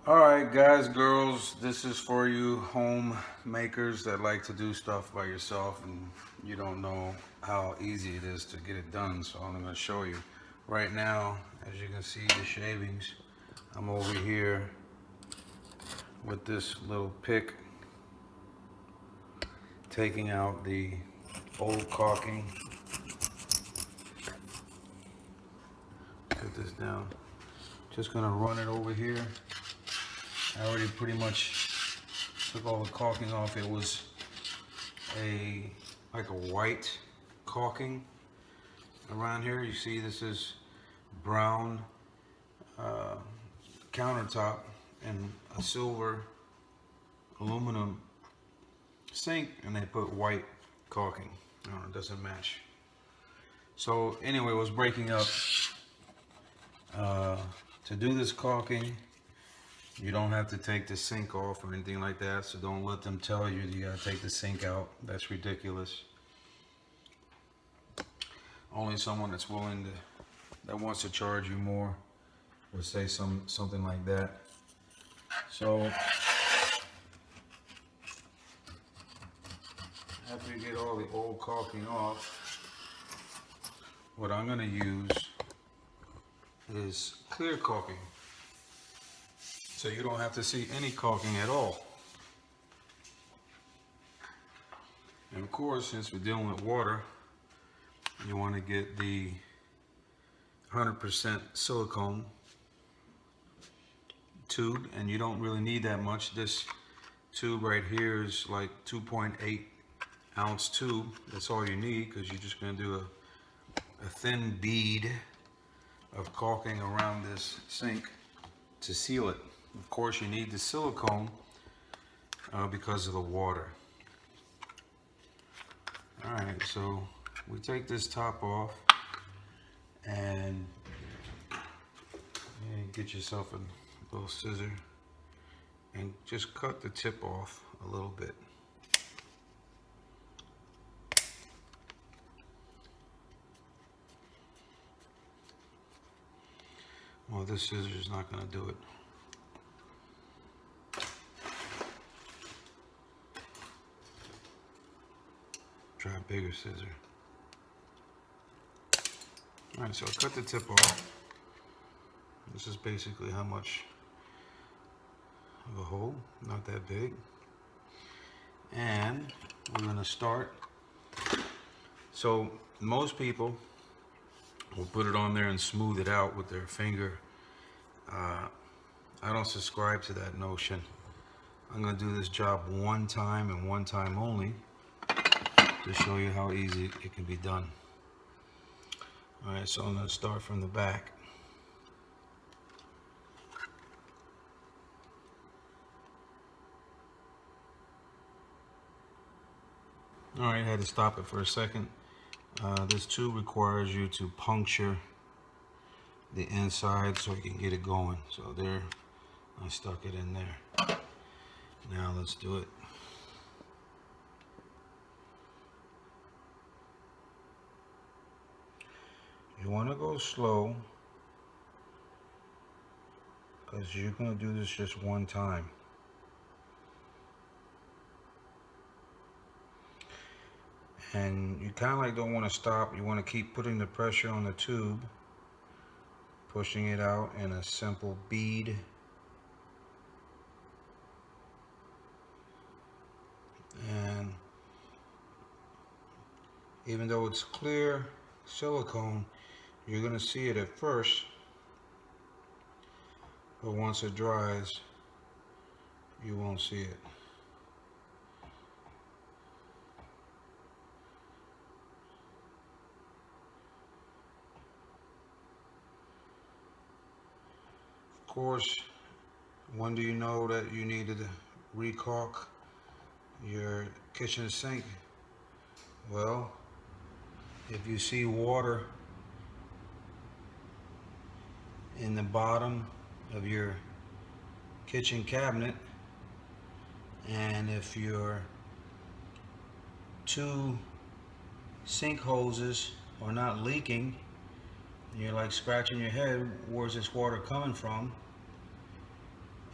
Alright guys, girls, this is for you homemakers that like to do stuff by yourself and you don't know how easy it is to get it done. So I'm going to show you. Right now, as you can see the shavings, I'm over here with this little pick, taking out the old caulking. Put this down. Just going to run it over here. I already pretty much took all the caulking off. It was like a white caulking around here. You see this is brown countertop and a silver aluminum sink, and they put white caulking. I don't know, it doesn't match. So anyway, it was breaking up. To do this caulking, you don't have to take the sink off or anything like that, so don't let them tell you you gotta take the sink out. That's ridiculous. Only someone that's willing to, that wants to charge you more, would say something like that. So after you get all the old caulking off, what I'm gonna use is clear caulking. So you don't have to see any caulking at all. And of course, since we're dealing with water, you want to get the 100% silicone tube, and you don't really need that much. This tube right here is like 2.8 ounce tube. That's all you need, because you're just going to do a thin bead of caulking around this sink to seal it. Of course, you need the silicone because of the water. All right, so we take this top off and get yourself a little scissor and just cut the tip off a little bit. Well, this scissor is not going to do it. Try a bigger scissor. Alright, so I cut the tip off. This is basically how much of a hole, not that big. And we're going to start. So most people will put it on there and smooth it out with their finger. I don't subscribe to that notion. I'm going to do this job one time and one time only, to show you how easy it can be done. Alright, so I'm going to start from the back. Alright, I had to stop it for a second. This tube requires you to puncture the inside so you can get it going. So there, I stuck it in there. Now let's do it. You want to go slow, because you're going to do this just one time. And you kind of like don't want to stop. You want to keep putting the pressure on the tube, pushing it out in a simple bead. And even though it's clear silicone, you're going to see it at first, but once it dries, you won't see it. Of course, when do you know that you needed to re-caulk your kitchen sink? Well, if you see water in the bottom of your kitchen cabinet, and if your two sink hoses are not leaking, and you're like scratching your head, where's this water coming from?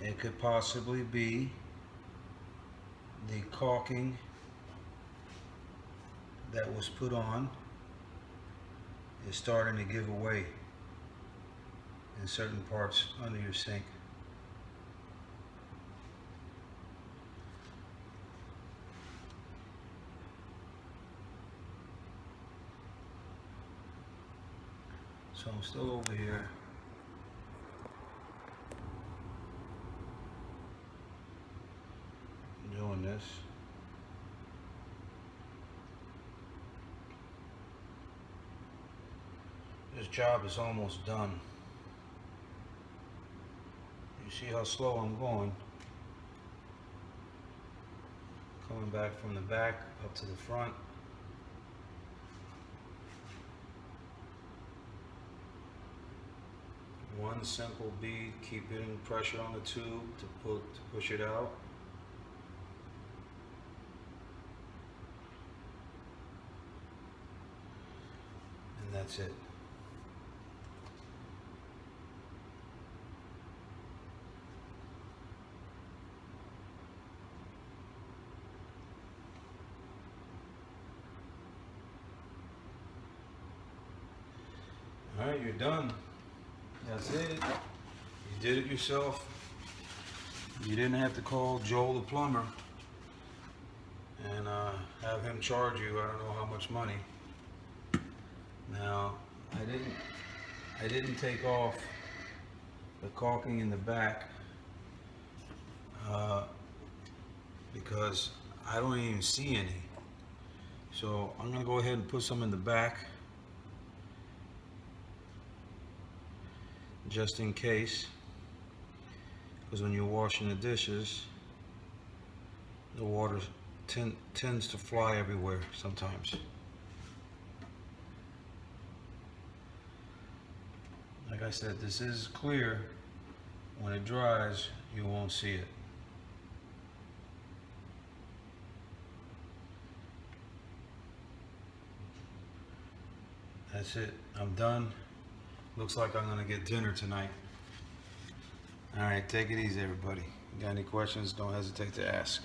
It could possibly be the caulking that was put on is starting to give away in certain parts under your sink. So I'm still over here. Doing this. This job is almost done. You see how slow I'm going? Coming back from the back up to the front. One simple bead, keep getting pressure on the tube to push it out. And that's it. All right, you're done. That's it. You did it yourself. You didn't have to call Joel the plumber and have him charge you I don't know how much money. Now, I didn't take off the caulking in the back because I don't even see any. So I'm gonna go ahead and put some in the back just in case, because when you're washing the dishes, the water tends to fly everywhere sometimes. Like I said, this is clear. When it dries, you won't see it. That's it. I'm done. Looks like I'm gonna get dinner tonight. All right, take it easy, everybody. Got any questions? Don't hesitate to ask.